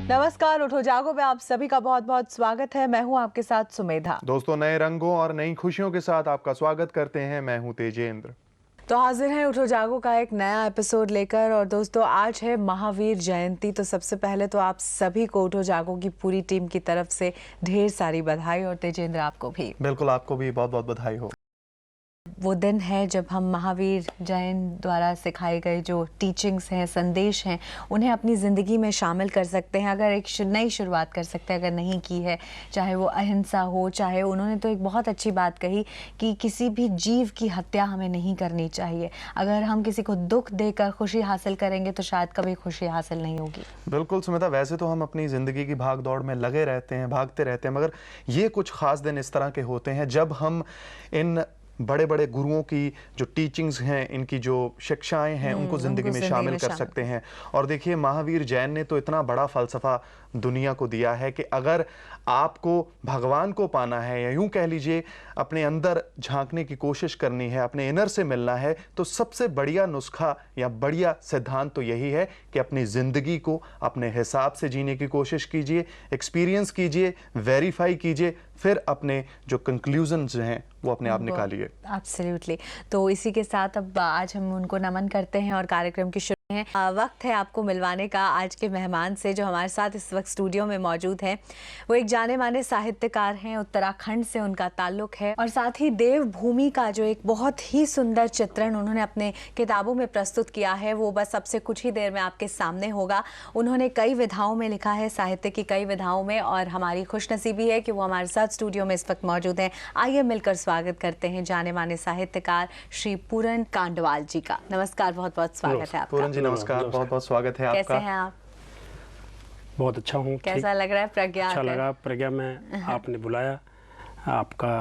नमस्कार, उठो जागो में आप सभी का बहुत बहुत स्वागत है। मैं हूं आपके साथ सुमेधा। दोस्तों, नए रंगों और नई खुशियों के साथ आपका स्वागत करते हैं। मैं हूं तेजेंद्र। तो हाजिर हैं उठो जागो का एक नया एपिसोड लेकर। और दोस्तों, आज है महावीर जयंती। तो सबसे पहले तो आप सभी को उठो जागो की पूरी टीम की तरफ से ढेर सारी बधाई, और तेजेंद्र आपको भी। बिल्कुल, आपको भी बहुत बहुत बधाई हो। वो दिन है जब हम महावीर जैन द्वारा सिखाए गए जो टीचिंग्स हैं, संदेश हैं, उन्हें अपनी ज़िंदगी में शामिल कर सकते हैं। अगर एक नई शुरुआत कर सकते हैं, अगर नहीं की है, चाहे वो अहिंसा हो, चाहे उन्होंने तो एक बहुत अच्छी बात कही कि किसी भी जीव की हत्या हमें नहीं करनी चाहिए। अगर हम किसी को दुख देकर खुशी हासिल करेंगे तो शायद कभी खुशी हासिल नहीं होगी। बिल्कुल सुमिता, वैसे तो हम अपनी ज़िंदगी की भाग दौड़ में लगे रहते हैं, भागते रहते हैं, मगर ये कुछ ख़ास दिन इस तरह के होते हैं जब हम इन बड़े बड़े गुरुओं की जो टीचिंग्स हैं, इनकी जो शिक्षाएं हैं, उनको ज़िंदगी में शामिल कर सकते हैं। और देखिए, महावीर जैन ने तो इतना बड़ा फ़लसफ़ा दुनिया को दिया है कि अगर आपको भगवान को पाना है, या यूं कह लीजिए अपने अंदर झांकने की कोशिश करनी है, अपने इनर से मिलना है, तो सबसे बढ़िया नुस्खा या बढ़िया सिद्धांत तो यही है कि अपनी ज़िंदगी को अपने हिसाब से जीने की कोशिश कीजिए, एक्सपीरियंस कीजिए, वेरीफाई कीजिए, फिर अपने जो कंक्लूजन्स हैं वो अपने आप निकालिए। एब्सोल्युटली। तो इसी के साथ अब आज हम उनको नमन करते हैं और कार्यक्रम की है। वक्त है आपको मिलवाने का आज के मेहमान से, जो हमारे साथ इस वक्त स्टूडियो में मौजूद हैं। वो एक जाने माने साहित्यकार हैं, उत्तराखंड से उनका ताल्लुक है, और साथ ही देवभूमि का जो एक बहुत ही सुंदर चित्रण उन्होंने अपने किताबों में प्रस्तुत किया है, वो बस अब से कुछ ही देर में आपके सामने होगा। उन्होंने कई विधाओं में लिखा है, साहित्य की कई विधाओं में, और हमारी खुशनसीबी है कि वो हमारे साथ स्टूडियो में इस वक्त मौजूद हैं। आइए मिलकर स्वागत करते हैं जाने माने साहित्यकार श्री पूरन कांडवाल जी का। नमस्कार, बहुत बहुत स्वागत है आपका। जी नमस्कार, बहुत बहुत स्वागत है आपका। कैसे हैं आप? बहुत अच्छा हूँ। कैसा लग रहा है प्रज्ञा? अच्छा लगा प्रज्ञा में आपने बुलाया, आपका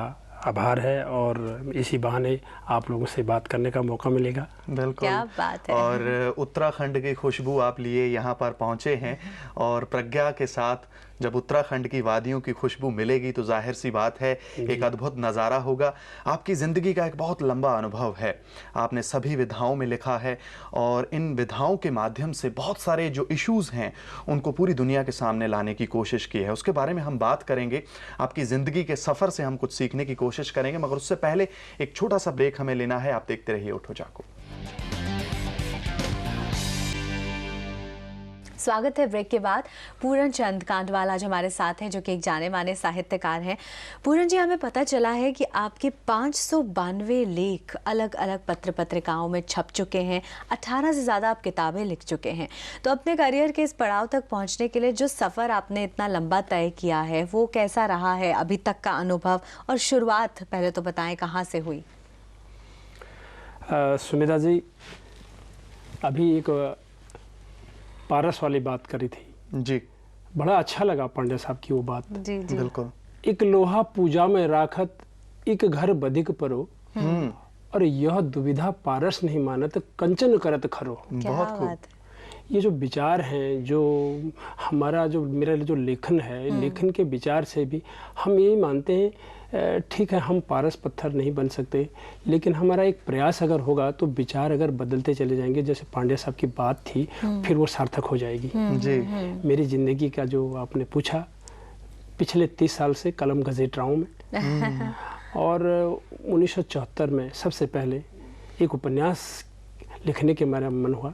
आभार है, और इसी बहाने आप लोगों से बात करने का मौका मिलेगा। बिल्कुल, क्या बात है। और उत्तराखंड की खुशबू आप लिए यहाँ पर पहुँचे हैं, और प्रज्ञा के साथ जब उत्तराखंड की वादियों की खुशबू मिलेगी तो जाहिर सी बात है एक अद्भुत नज़ारा होगा। आपकी ज़िंदगी का एक बहुत लंबा अनुभव है, आपने सभी विधाओं में लिखा है, और इन विधाओं के माध्यम से बहुत सारे जो इश्यूज़ हैं उनको पूरी दुनिया के सामने लाने की कोशिश की है। उसके बारे में हम बात करेंगे, आपकी ज़िंदगी के सफ़र से हम कुछ सीखने की कोशिश करेंगे, मगर उससे पहले एक छोटा सा ब्रेक हमें लेना है। आप देखते रहिए उठो जागो। स्वागत है ब्रेक के बाद। पूरन चंद कांडवाल आज हमारे साथ हैं, जो कि एक जाने माने साहित्यकार हैं। पूरन जी, हमें पता चला है कि आपके 592 लेख अलग अलग पत्र पत्रिकाओं में छप चुके हैं, 18 से ज़्यादा आप किताबें लिख चुके हैं। तो अपने करियर के इस पड़ाव तक पहुंचने के लिए जो सफ़र आपने इतना लंबा तय किया है, वो कैसा रहा है अभी तक का अनुभव, और शुरुआत पहले तो बताएं कहाँ से हुई? सुमिता जी, अभी एक पारस वाली बात करी थी जी, बड़ा अच्छा लगा पांडे साहब की वो बात। जी जी, बिल्कुल। एक लोहा पूजा में राखत, एक घर बधिक परो, और यह दुविधा पारस नहीं मानत, कंचन करत खरो। बहुत खूब। ये जो विचार हैं, जो हमारा जो मेरा जो लेखन है, लेखन के विचार से भी हम यही मानते हैं, ठीक है हम पारस पत्थर नहीं बन सकते, लेकिन हमारा एक प्रयास अगर होगा तो विचार अगर बदलते चले जाएंगे, जैसे पांडे साहब की बात थी, फिर वो सार्थक हो जाएगी। जी। मेरी ज़िंदगी का जो आपने पूछा, पिछले 30 साल से कलम घसीट रहा हूँ मैं, और 1974 में सबसे पहले एक उपन्यास लिखने के मेरा मन हुआ,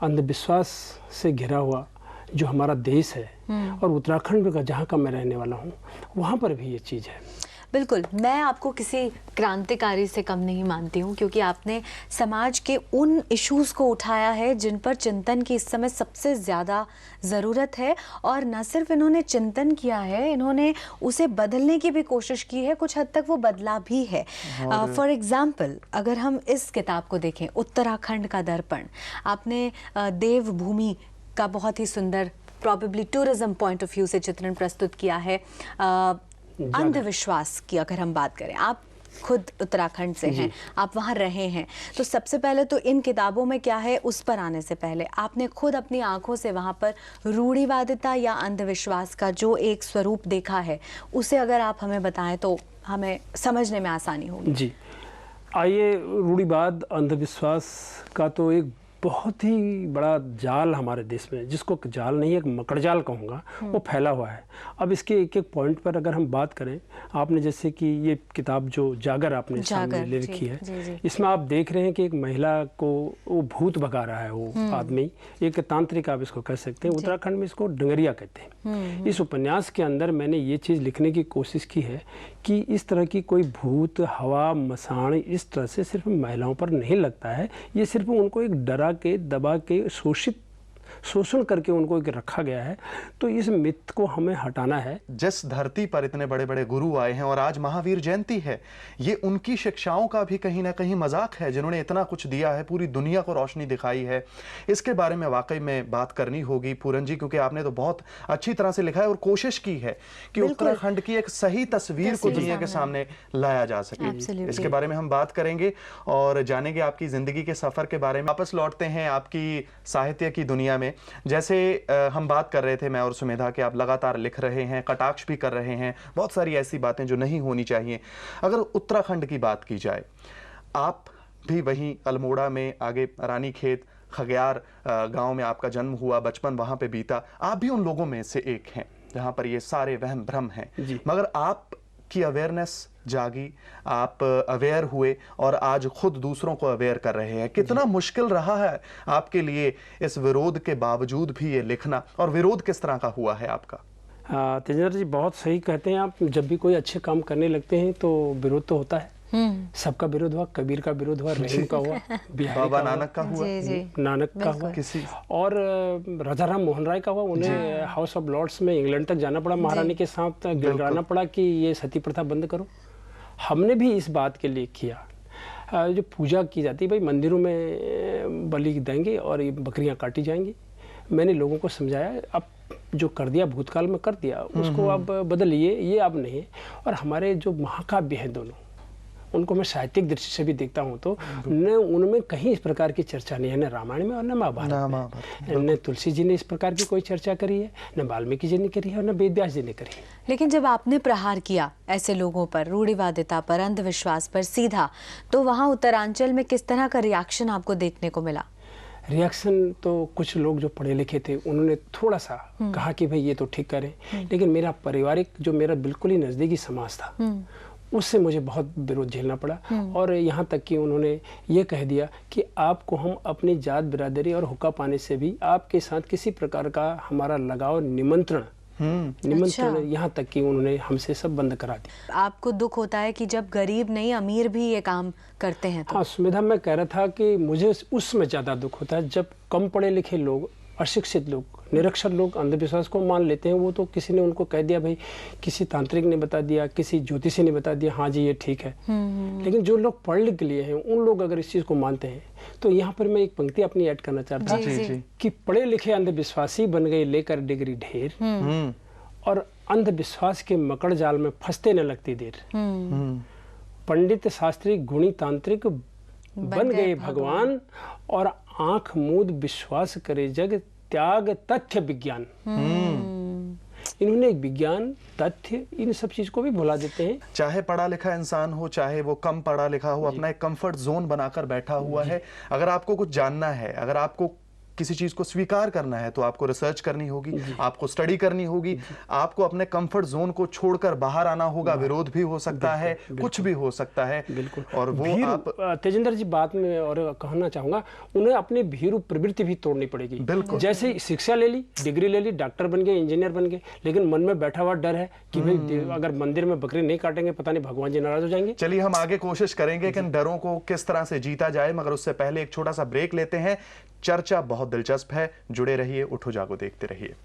अंधविश्वास से घिरा हुआ जो हमारा देश है, और उत्तराखंड का जहाँ का मैं रहने वाला हूँ, वहाँ पर भी ये चीज़ है। बिल्कुल, मैं आपको किसी क्रांतिकारी से कम नहीं मानती हूँ, क्योंकि आपने समाज के उन इश्यूज़ को उठाया है जिन पर चिंतन की इस समय सबसे ज़्यादा ज़रूरत है। और न सिर्फ इन्होंने चिंतन किया है, इन्होंने उसे बदलने की भी कोशिश की है, कुछ हद तक वो बदला भी है। फॉर एग्ज़ाम्पल, अगर हम इस किताब को देखें, उत्तराखंड का दर्पण, आपने देवभूमि का बहुत ही सुंदर, probably tourism point of view से चित्रण प्रस्तुत किया है। अंधविश्वास की अगर हम बात करें, आप खुद उत्तराखंड से हैं, आप वहाँ रहे हैं, तो सबसे पहले तो इन किताबों में क्या है, उस पर आने से पहले आपने खुद अपनी आंखों से वहाँ पर रूढ़िवादिता या अंधविश्वास का जो एक स्वरूप देखा है, उसे अगर आप हमें बताएं तो हमें समझने में आसानी होगी। जी, आइए, रूढ़िवाद अंधविश्वास का तो एक बहुत ही बड़ा जाल हमारे देश में, जिसको जाल नहीं एक मकड़ जाल कहूँगा, वो फैला हुआ है। अब इसके एक एक पॉइंट पर अगर हम बात करें, आपने जैसे कि ये किताब जो जागर आपने सामने ले रखी है, जी। इसमें आप देख रहे हैं कि एक महिला को वो भूत भगा रहा है, वो आदमी, एक तांत्रिक आप इसको कह सकते हैं, उत्तराखंड में इसको डंगरिया कहते हैं। इस उपन्यास के अंदर मैंने ये चीज़ लिखने की कोशिश की है कि इस तरह की कोई भूत, हवा, मसाण इस तरह से सिर्फ महिलाओं पर नहीं लगता है, ये सिर्फ उनको एक डरा के, दबा के, शोषण करके उनको एक रखा गया है। तो इस मिथ को हमें हटाना है। जिस धरती पर इतने बड़े बड़े गुरु आए हैं और आज महावीर जयंती है, ये उनकी शिक्षाओं का भी कहीं ना कहीं मजाक है, जिन्होंने इतना कुछ दिया है, पूरी दुनिया को रोशनी दिखाई है। इसके बारे में वाकई में बात करनी होगी पूरन जी, क्योंकि आपने तो बहुत अच्छी तरह से लिखा है और कोशिश की है कि उत्तराखंड की एक सही तस्वीर को दुनिया के सामने लाया जा सके। इसके बारे में हम बात करेंगे और जानेंगे आपकी जिंदगी के सफर के बारे में। वापस लौटते हैं आपकी साहित्य की दुनिया में। जैसे हम बात कर रहे थे, मैं और सुमेधा, कि आप लगातार लिख रहे हैं, कटाक्ष भी कर रहे हैं, बहुत सारी ऐसी बातें जो नहीं होनी चाहिए। अगर उत्तराखंड की बात की जाए, आप भी वहीं अल्मोड़ा में, आगे रानीखेत, खग्यार गांव में आपका जन्म हुआ, बचपन वहां पे बीता। आप भी उन लोगों में से एक हैं जहां पर ये सारे वहम भ्रम हैं, मगर आप की अवेयरनेस जागी, आप अवेयर हुए और आज खुद दूसरों को अवेयर कर रहे हैं। कितना मुश्किल रहा है आपके लिए इस विरोध के बावजूद भी ये लिखना, और विरोध किस तरह का हुआ है आपका? तेजेंद्र जी बहुत सही कहते हैं आप। जब भी कोई अच्छे काम करने लगते हैं तो विरोध तो होता है। सबका विरोध हुआ, कबीर का विरोध हुआ, रहीम का हुआ, बाबा नानक का हुआ, नानक का हुआ, किसी और राजा राम मोहन राय का हुआ। उन्हें हाउस ऑफ लॉर्ड्स में इंग्लैंड तक जाना पड़ा, महारानी के साथ गिड़गिड़ाना पड़ा कि ये सती प्रथा बंद करो। हमने भी इस बात के लिए किया। जो पूजा की जाती है भाई, मंदिरों में बलि देंगे और ये बकरियां काटी जाएंगी। मैंने लोगों को समझाया, अब जो कर दिया भूतकाल में कर दिया, उसको अब बदलिए, ये अब नहीं। और हमारे जो महाकाव्य हैं दोनों, उनको मैं साहित्यिक दृष्टि से भी देखता हूँ तो न उनमें कहीं इस प्रकार की चर्चा नहीं है, न रामायण में और न महाभारत में। न तुलसी जी ने इस प्रकार की कोई चर्चा करी है, न वाल्मीकि जी ने करी है और न वेद व्यास जी ने करी है। लेकिन जब आपने प्रहार किया ऐसे लोगों पर, रूढ़िवादिता पर, अंधविश्वास पर सीधा, तो वहाँ उत्तरांचल में किस तरह का रिएक्शन आपको देखने को मिला? रिएक्शन तो कुछ लोग जो पढ़े लिखे थे उन्होंने थोड़ा सा कहा कि भाई ये तो ठीक करें, लेकिन मेरा पारिवारिक, जो मेरा बिल्कुल ही नज़दीकी समाज था, उससे मुझे बहुत विरोध झेलना पड़ा। और यहाँ तक कि उन्होंने ये कह दिया कि आपको हम अपनी जात बिरादरी और हुक्का पाने से भी आपके साथ किसी प्रकार का हमारा लगाव, निमंत्रण, यहाँ तक कि उन्होंने हमसे सब बंद करा दिया। आपको दुख होता है कि जब गरीब नहीं अमीर भी ये काम करते हैं तो? हाँ सुमेधा, मैं कह रहा था कि मुझे उसमें ज़्यादा दुख होता है जब कम पढ़े लिखे लोग, अशिक्षित लोग, निरक्षर लोग अंधविश्वास को मान लेते हैं। वो तो किसी ने उनको कह दिया, भाई किसी तांत्रिक ने बता दिया, किसी ज्योतिषी ने बता दिया, हाँ जी ये ठीक है। लेकिन जो लोग पढ़ लिख लिए हैं, उन लोग अगर इस चीज़ को मानते हैं, तो यहाँ पर मैं एक पंक्ति अपनी ऐड करना चाहता हूँ कि पढ़े लिखे अंधविश्वासी बन गए लेकर डिग्री ढेर, और अंधविश्वास के मकड़ जाल में फंसते न लगती देर। पंडित शास्त्री गुणी तांत्रिक बन गए भगवान, और आंख मूंद विश्वास करे जग, त्याग तथ्य विज्ञान। इन्होंने विज्ञान, तथ्य, इन सब चीज को भी भुला देते हैं। चाहे पढ़ा लिखा इंसान हो, चाहे वो कम पढ़ा लिखा हो, अपना एक कंफर्ट जोन बनाकर बैठा हुआ है। अगर आपको कुछ जानना है, अगर आपको किसी चीज को स्वीकार करना है, तो आपको रिसर्च करनी होगी, आपको स्टडी करनी होगी, आपको अपने कंफर्ट जोन को छोड़कर बाहर आना होगा। विरोध भी हो सकता है, कुछ भी हो सकता है। बिल्कुल। और वो आप तेजेंद्र जी बात में और कहना चाहूंगा, उन्हें अपनी भीरू प्रवृत्ति भी तोड़नी पड़ेगी। बिल्कुल। जैसे शिक्षा ले ली, डिग्री ले ली, डॉक्टर बन गए, इंजीनियर बन गए, लेकिन मन में बैठा हुआ डर है कि भाई अगर मंदिर में बकरी नहीं काटेंगे, पता नहीं भगवान जी नाराज हो जाएंगे। चलिए हम आगे कोशिश करेंगे कि इन डरों को किस तरह से जीता जाए, मगर उससे पहले एक छोटा सा ब्रेक लेते हैं। चर्चा बहुत दिलचस्प है, जुड़े रहिए, उठो जागो देखते रहिए।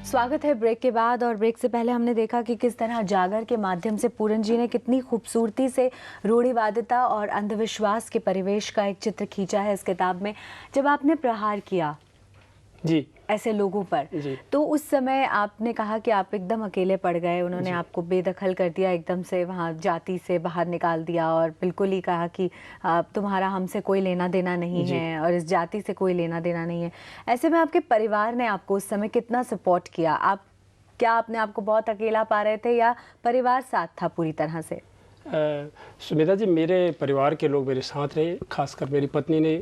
स्वागत है ब्रेक के बाद। और ब्रेक से पहले हमने देखा कि किस तरह जागर के माध्यम से पूरन जी ने कितनी खूबसूरती से रूढ़िवादिता और अंधविश्वास के परिवेश का एक चित्र खींचा है इस किताब में। जब आपने प्रहार किया जी ऐसे लोगों पर, तो उस समय आपने कहा कि आप एकदम अकेले पड़ गए, उन्होंने आपको बेदखल कर दिया, एकदम से वहाँ जाति से बाहर निकाल दिया और बिल्कुल ही कहा कि तुम्हारा हमसे कोई लेना देना नहीं है और इस जाति से कोई लेना देना नहीं है। ऐसे में आपके परिवार ने आपको उस समय कितना सपोर्ट किया? आप क्या अपने आप को बहुत अकेला पा रहे थे या परिवार साथ था पूरी तरह से? सुमेधा जी, मेरे परिवार के लोग मेरे साथ रहे, खासकर मेरी पत्नी ने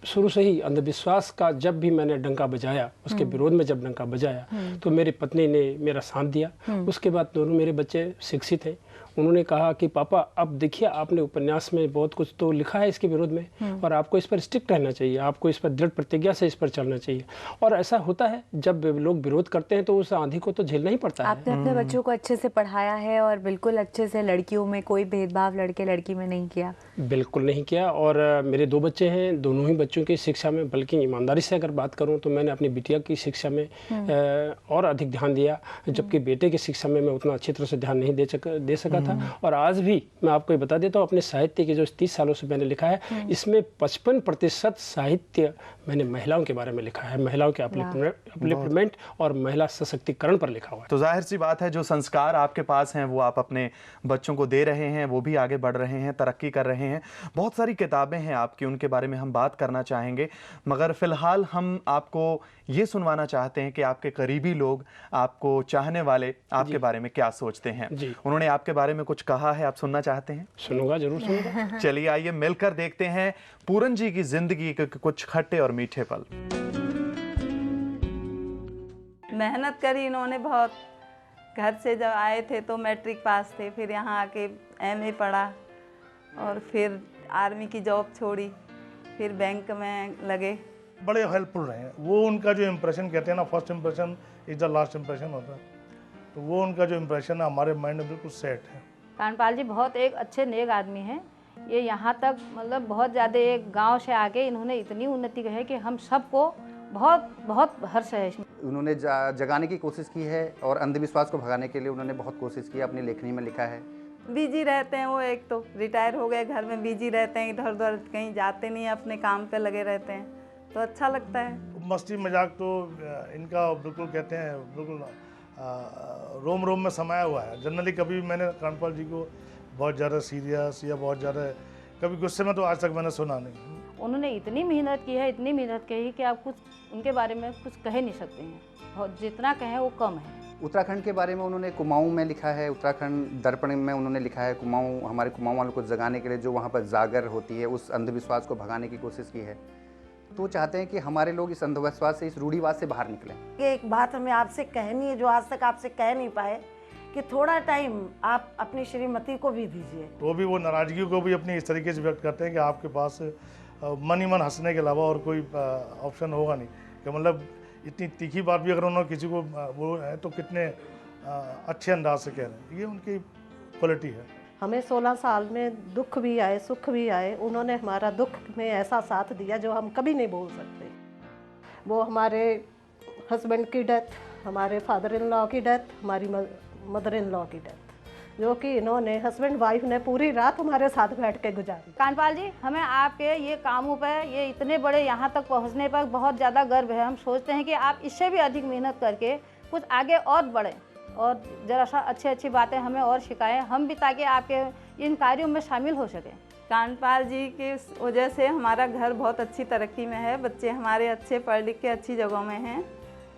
शुरू से ही अंधविश्वास का जब भी मैंने डंका बजाया, उसके विरोध में जब डंका बजाया, तो मेरी पत्नी ने मेरा साथ दिया। उसके बाद दोनों मेरे बच्चे शिक्षित हैं। उन्होंने कहा कि पापा अब देखिए, आपने उपन्यास में बहुत कुछ तो लिखा है इसके विरोध में और आपको इस पर स्ट्रिक्ट रहना चाहिए, आपको इस पर दृढ़ प्रतिज्ञा से इस पर चलना चाहिए। और ऐसा होता है, जब लोग विरोध करते हैं तो उस आंधी को तो झेलना ही पड़ता है। आपने अपने बच्चों को अच्छे से पढ़ाया है और बिल्कुल अच्छे से, लड़कियों में कोई भेदभाव लड़के लड़की में नहीं किया? बिल्कुल नहीं किया। और मेरे 2 बच्चे हैं, दोनों ही बच्चों की शिक्षा में, बल्कि ईमानदारी से अगर बात करूं तो मैंने अपनी बिटिया की शिक्षा में और अधिक ध्यान दिया, जबकि बेटे की शिक्षा में मैं उतना अच्छी तरह से ध्यान नहीं दे सका था। और आज भी मैं आपको ये बता देता हूँ, अपने साहित्य के जो 30 सालों से मैंने लिखा है, इसमें 55% साहित्य मैंने महिलाओं के बारे में लिखा है, महिलाओं के अपलिफ्टमेंट और महिला सशक्तिकरण पर लिखा हुआ है। तो जाहिर सी बात है, जो संस्कार आपके पास हैं वो आप अपने बच्चों को दे रहे हैं, वो भी आगे बढ़ रहे हैं, तरक्की कर रहे हैं। बहुत सारी किताबें हैं आपकी, उनके बारे में हम बात करना चाहेंगे, मगर फिलहाल हम आपको ये सुनवाना चाहते हैं कि आपके करीबी लोग, आपको चाहने वाले आपके बारे में क्या सोचते हैं। उन्होंने आपके बारे में कुछ कहा है, आप सुनना चाहते हैं? सुनूंगा, जरूर सुनूंगा। चलिए आइए मिलकर देखते हैं पूरन जी की जिंदगी के कुछ खट्टे और मीठे पल। मेहनत करी इन्होंने बहुत। घर से जब आए थे तो मैट्रिक पास थे, फिर यहाँ आके एमए पढ़ा और फिर आर्मी की जॉब छोड़ी, फिर बैंक में लगे। बड़े हेल्पफुल रहे। वो उनका जो इम्प्रेशन कहते हैं ना, first impression is the last impression होता है, तो वो उनका जो इम्प्रेशन है हमारे माइंड में बिल्कुल सेट है। कानपाल जी बहुत एक अच्छे नेक आदमी हैं। ये यहाँ तक मतलब बहुत ज़्यादा एक गांव से आके इन्होंने इतनी उन्नति की है कि हम सबको बहुत बहुत हर्ष है इसमें। उन्होंने जगाने की कोशिश की है और अंधविश्वास को भगाने के लिए उन्होंने बहुत कोशिश की, अपनी लेखनी में लिखा है। बिजी रहते हैं वो, एक तो रिटायर हो गए, घर में बिजी रहते हैं, इधर उधर कहीं जाते नहीं, अपने काम पे लगे रहते हैं, तो अच्छा लगता है। मस्ती मजाक तो इनका बिल्कुल कहते हैं, बिल्कुल रोम रोम में समाया हुआ है। जनरली कभी मैंने कानपाल जी को बहुत ज़्यादा सीरियस या बहुत ज़्यादा कभी गुस्से में तो आज तक मैंने सुना नहीं। उन्होंने इतनी मेहनत की है, इतनी मेहनत की है कि आप कुछ उनके बारे में कुछ कह नहीं सकते हैं, और जितना कहें वो कम है। उत्तराखंड के बारे में उन्होंने कुमाऊं में लिखा है, उत्तराखंड दर्पण में उन्होंने लिखा है। कुमाऊं, हमारे कुमाऊं वालों को जगाने के लिए जो वहाँ पर जागर होती है, उस अंधविश्वास को भगाने की कोशिश की है। तो वो चाहते हैं कि हमारे लोग इस अंधविश्वास से, इस रूढ़िवाद से बाहर निकलें। एक बात हमें आपसे कहनी है जो आज तक आपसे कह नहीं पाए, कि थोड़ा टाइम आप अपनी श्रीमती को भी दीजिए। तो भी वो नाराज़गी को भी अपनी इस तरीके से व्यक्त करते हैं कि आपके पास मन ही मन हंसने के अलावा और कोई ऑप्शन होगा नहीं, कि मतलब इतनी तीखी बात भी अगर उन्होंने किसी को वो है तो कितने अच्छे अंदाज से कह रहे हैं। ये उनकी क्वालिटी है। हमें 16 साल में दुख भी आए, सुख भी आए, उन्होंने हमारा दुख में ऐसा साथ दिया जो हम कभी नहीं भूल सकते। वो हमारे हस्बैंड की डेथ, हमारे फादर इन लॉ की डेथ, हमारी मदर इन लॉ की डेथ, जो कि इन्होंने हस्बैंड वाइफ ने पूरी रात हमारे साथ बैठ के गुजारी। कानपाल जी, हमें आपके ये कामों पर, ये इतने बड़े यहाँ तक पहुँचने पर बहुत ज़्यादा गर्व है। हम सोचते हैं कि आप इससे भी अधिक मेहनत करके कुछ आगे और बढ़ें और ज़रा सा अच्छी बातें हमें और सिखाएं, हम भी, ताकि आपके इन कार्यों में शामिल हो सकें। कानपाल जी की वजह से हमारा घर बहुत अच्छी तरक्की में है, बच्चे हमारे अच्छे पढ़ लिख के अच्छी जगहों में हैं,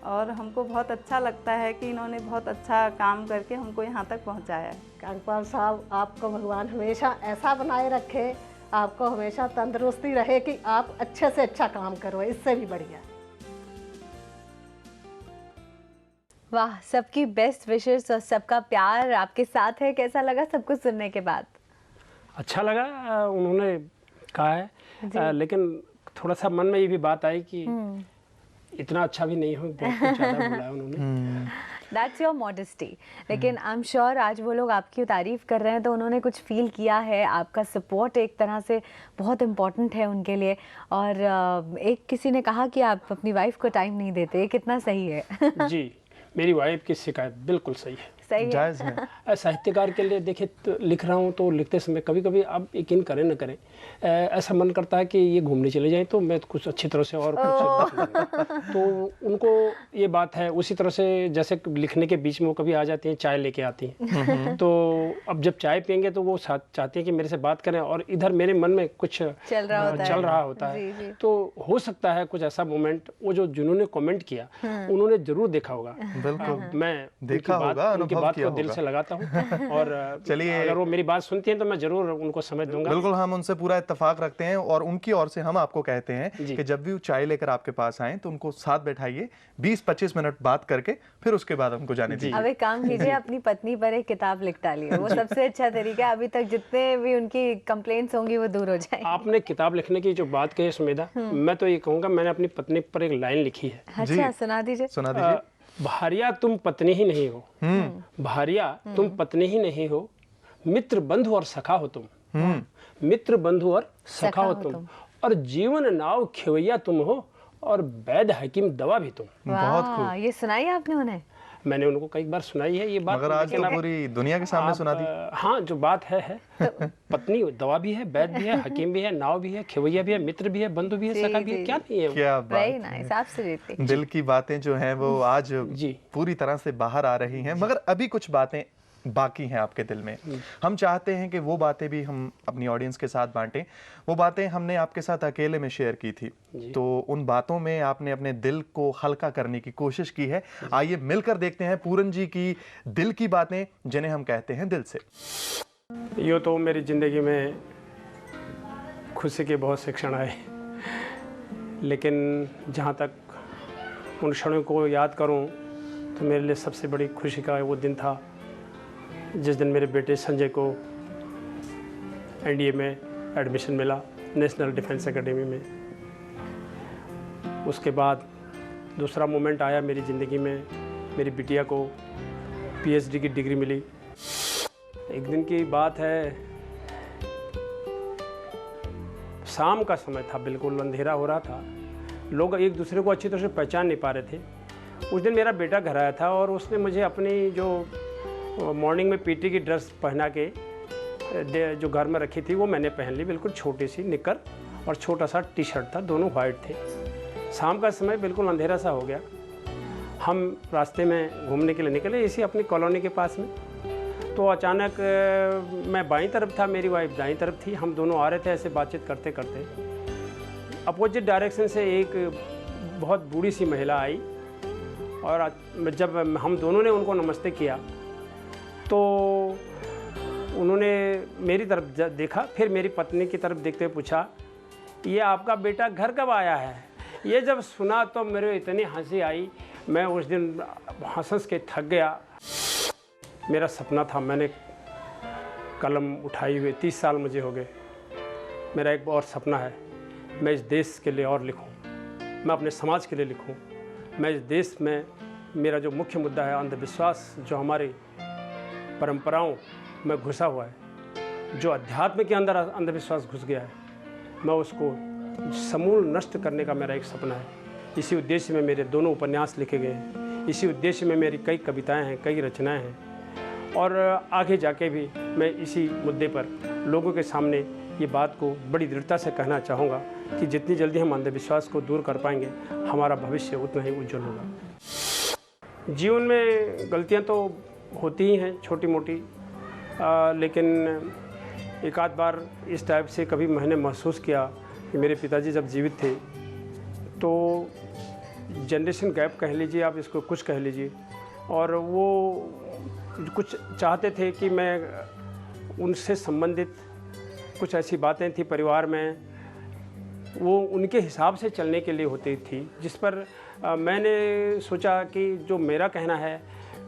और हमको बहुत अच्छा लगता है कि इन्होंने बहुत अच्छा काम करके हमको यहाँ तक पहुँचाया है। कानपाल साहब, आपको भगवान हमेशा ऐसा बनाए रखे, आपको हमेशा तंदुरुस्ती रहे कि आप अच्छे से अच्छा काम करो, इससे भी बढ़िया। वाह, सबकी बेस्ट विशेस और सबका प्यार आपके साथ है। कैसा लगा सब कुछ सुनने के बाद? अच्छा लगा उन्होंने कहा है, लेकिन थोड़ा सा मन में ये भी बात आई कि इतना अच्छा भी नहीं हो, बहुत कुछ ज़्यादा बोला है उन्होंने। That's your modesty. लेकिन आई एम श्योर आज वो लोग आपकी तारीफ कर रहे हैं तो उन्होंने कुछ फील किया है। आपका सपोर्ट एक तरह से बहुत इम्पोर्टेंट है उनके लिए। और एक किसी ने कहा कि आप अपनी वाइफ को टाइम नहीं देते, ये कितना सही है? जी, मेरी वाइफ की शिकायत बिल्कुल सही है, सही जायज़ है। साहित्यकार के लिए देखिए, तो लिख रहा हूँ तो लिखते समय कभी कभी आप यकीन करें न करें, ऐसा मन करता है कि ये घूमने चले जाएं तो मैं कुछ अच्छी तरह से और कुछ तो उनको ये बात है। उसी तरह से जैसे लिखने के बीच में वो कभी आ जाती हैं, चाय लेके आती हैं, तो अब जब चाय पियेंगे तो वो चाहती हैं कि मेरे से बात करें, और इधर मेरे मन में कुछ चल रहा होता है। तो हो सकता है कुछ ऐसा मोमेंट, वो जो जिन्होंने कमेंट किया उन्होंने जरूर देखा होगा। बिल्कुल मैं देखा होगा, उनकी अनुभव बात किया को दिल होगा। से लगाता हूँ और चलिए। अगर वो मेरी बात सुनती हैं तो मैं जरूर उनको समझ दूंगा। बिल्कुल, हम उनसे पूरा इत्तेफाक रखते हैं और उनकी ओर से हम आपको कहते हैं जी। कि जब भी वो चाय लेकर आपके पास आए तो उनको साथ बैठाइए, 20-25 मिनट बात करके फिर उसके बाद हमको जाने दीजिए। अब एक काम कीजिए, अपनी पत्नी पर एक किताब लिख डालिए, वो सबसे अच्छा तरीका है। अभी तक जितने भी उनकी कंप्लेंट्स होंगी वो दूर हो जाएंगी। आपने किताब लिखने की जो बात कही सुमेधा, मैं तो ये कहूँगा मैंने अपनी पत्नी पर एक लाइन लिखी है। अच्छा, सुना दीजिए। सुना दीजिए। भारिया तुम पत्नी ही नहीं हो, भारिया तुम पत्नी ही नहीं हो, मित्र बंधु और सखा हो तुम, मित्र बंधु और सखा हो तुम, और जीवन नाव खेवैया तुम हो, और वैद्य हकीम दवा भी तुम। बहुत वाह, ये सुनाई आपने उन्हें? मैंने उनको कई बार सुनाई है ये बात, मगर आज लेकिन तो अब पूरी दुनिया के सामने सुना दी। हाँ, जो बात है पत्नी दवा भी है, वैद्य भी है, हकीम भी है, नाव भी है, खेवैया भी है, मित्र भी है, बंधु भी है, जी, सखा भी है, जी, क्या नहीं है वो? क्या वेरी बात। Nice, absolutely. दिल की बातें जो हैं वो आज जी। पूरी तरह से बाहर आ रही हैं, मगर अभी कुछ बातें बाकी हैं आपके दिल में। हम चाहते हैं कि वो बातें भी हम अपनी ऑडियंस के साथ बांटें। वो बातें हमने आपके साथ अकेले में शेयर की थी, तो उन बातों में आपने अपने दिल को हल्का करने की कोशिश की है। आइए मिलकर देखते हैं पूरन जी की दिल की बातें, जिन्हें हम कहते हैं दिल से। यूँ तो मेरी ज़िंदगी में खुशी के बहुत से क्षण आए, लेकिन जहाँ तक उन क्षणों को याद करूँ तो मेरे लिए सबसे बड़ी खुशी का वो दिन था जिस दिन मेरे बेटे संजय को एनडीए में एडमिशन मिला, नेशनल डिफेंस एकेडमी में। उसके बाद दूसरा मोमेंट आया मेरी ज़िंदगी में, मेरी बिटिया को पीएचडी की डिग्री मिली। एक दिन की बात है, शाम का समय था, बिल्कुल अंधेरा हो रहा था, लोग एक दूसरे को अच्छी तरह से पहचान नहीं पा रहे थे। उस दिन मेरा बेटा घर आया था और उसने मुझे अपनी जो मॉर्निंग में पीटी की ड्रेस पहना के जो घर में रखी थी वो मैंने पहन ली, बिल्कुल छोटी सी निक्कर और छोटा सा टी शर्ट था, दोनों वाइट थे। शाम का समय बिल्कुल अंधेरा सा हो गया, हम रास्ते में घूमने के लिए निकले इसी अपनी कॉलोनी के पास में। तो अचानक मैं बाईं तरफ था, मेरी वाइफ दाईं तरफ थी, हम दोनों आ रहे थे ऐसे बातचीत करते करते। अपोजिट डायरेक्शन से एक बहुत बूढ़ी सी महिला आई और जब हम दोनों ने उनको नमस्ते किया तो उन्होंने मेरी तरफ देखा, फिर मेरी पत्नी की तरफ देखते हुए पूछा, ये आपका बेटा घर कब आया है? ये जब सुना तो मेरे इतनी हंसी आई, मैं उस दिन हंस के थक गया। मेरा सपना था, मैंने कलम उठाई हुए 30 साल मुझे हो गए। मेरा एक और सपना है, मैं इस देश के लिए और लिखूं, मैं अपने समाज के लिए लिखूं। मैं इस देश में, मेरा जो मुख्य मुद्दा है अंधविश्वास, जो हमारी परंपराओं में घुसा हुआ है, जो अध्यात्म के अंदर अंधविश्वास घुस गया है, मैं उसको समूल नष्ट करने का मेरा एक सपना है। इसी उद्देश्य में मेरे दोनों उपन्यास लिखे गए हैं, इसी उद्देश्य में मेरी कई कविताएं हैं, कई रचनाएं हैं, और आगे जाके भी मैं इसी मुद्दे पर लोगों के सामने ये बात को बड़ी दृढ़ता से कहना चाहूँगा कि जितनी जल्दी हम अंधविश्वास को दूर कर पाएंगे, हमारा भविष्य उतना ही उज्जवल होगा। जीवन में गलतियाँ तो होती ही हैं छोटी मोटी, लेकिन एक आध बार इस टाइप से कभी मैंने महसूस किया कि मेरे पिताजी जब जीवित थे तो जनरेशन गैप कह लीजिए आप इसको, कुछ कह लीजिए, और वो कुछ चाहते थे कि मैं उनसे संबंधित कुछ ऐसी बातें थी परिवार में, वो उनके हिसाब से चलने के लिए होती थी, जिस पर मैंने सोचा कि जो मेरा कहना है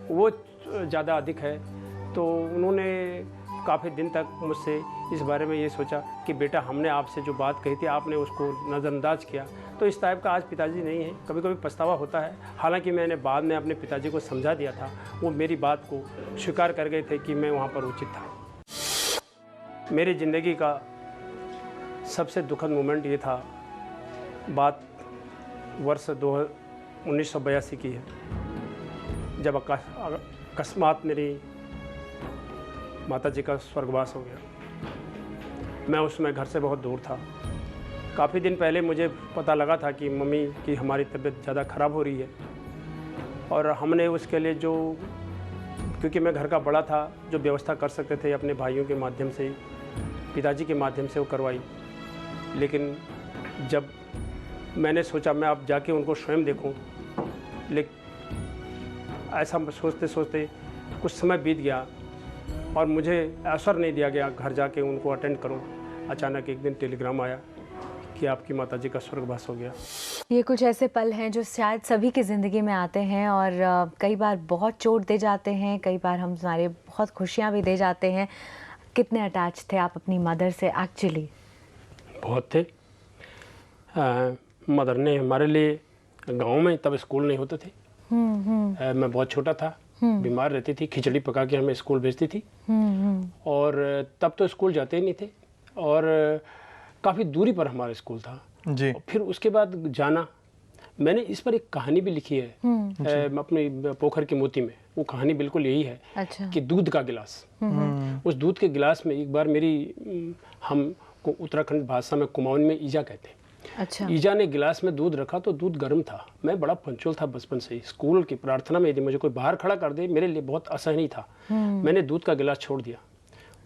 वो ज़्यादा अधिक है। तो उन्होंने काफ़ी दिन तक मुझसे इस बारे में ये सोचा कि बेटा, हमने आपसे जो बात कही थी आपने उसको नज़रअंदाज किया। तो इस टाइप का आज पिताजी नहीं है, कभी कभी पछतावा होता है। हालांकि मैंने बाद में अपने पिताजी को समझा दिया था, वो मेरी बात को स्वीकार कर गए थे कि मैं वहाँ पर उचित था। मेरी ज़िंदगी का सबसे दुखद मोमेंट ये था, बात वर्ष 1982 की है, जब अकस्मात मेरी माताजी का स्वर्गवास हो गया। मैं उसमें घर से बहुत दूर था। काफ़ी दिन पहले मुझे पता लगा था कि मम्मी की हमारी तबीयत ज़्यादा ख़राब हो रही है, और हमने उसके लिए जो, क्योंकि मैं घर का बड़ा था, जो व्यवस्था कर सकते थे अपने भाइयों के माध्यम से, पिताजी के माध्यम से वो करवाई। लेकिन जब मैंने सोचा मैं अब जाके उनको स्वयं देखूं, लेकिन ऐसा सोचते सोचते कुछ समय बीत गया और मुझे अवसर नहीं दिया गया घर जाके उनको अटेंड करूं। अचानक एक दिन टेलीग्राम आया कि आपकी माताजी का स्वर्गवास हो गया। ये कुछ ऐसे पल हैं जो शायद सभी की ज़िंदगी में आते हैं और कई बार बहुत चोट दे जाते हैं, कई बार हमारे बहुत खुशियाँ भी दे जाते हैं। कितने अटैच थे आप अपनी मदर से एक्चुअली? बहुत थे। मदर ने हमारे लिए, गांव में तब स्कूल नहीं होते थे। मैं बहुत छोटा था, बीमार रहती थी, खिचड़ी पका के हमें स्कूल भेजती थी और तब तो स्कूल जाते ही नहीं थे और काफ़ी दूरी पर हमारा स्कूल था जी। फिर उसके बाद जाना, मैंने इस पर एक कहानी भी लिखी है अपनी पोखर के मोती में। वो कहानी बिल्कुल यही है। अच्छा। कि दूध का गिलास, उस दूध के गिलास में एक बार मेरी, हम को उत्तराखंड भाषा में कुमाऊन में ईजा कहते हैं। अच्छा। ईजा ने गिलास में दूध रखा तो दूध गर्म था। मैं बड़ा पंचुअल था बचपन से ही। स्कूल की प्रार्थना में यदि मुझे कोई बाहर खड़ा कर दे मेरे लिए बहुत असहनीय था। मैंने दूध का गिलास छोड़ दिया।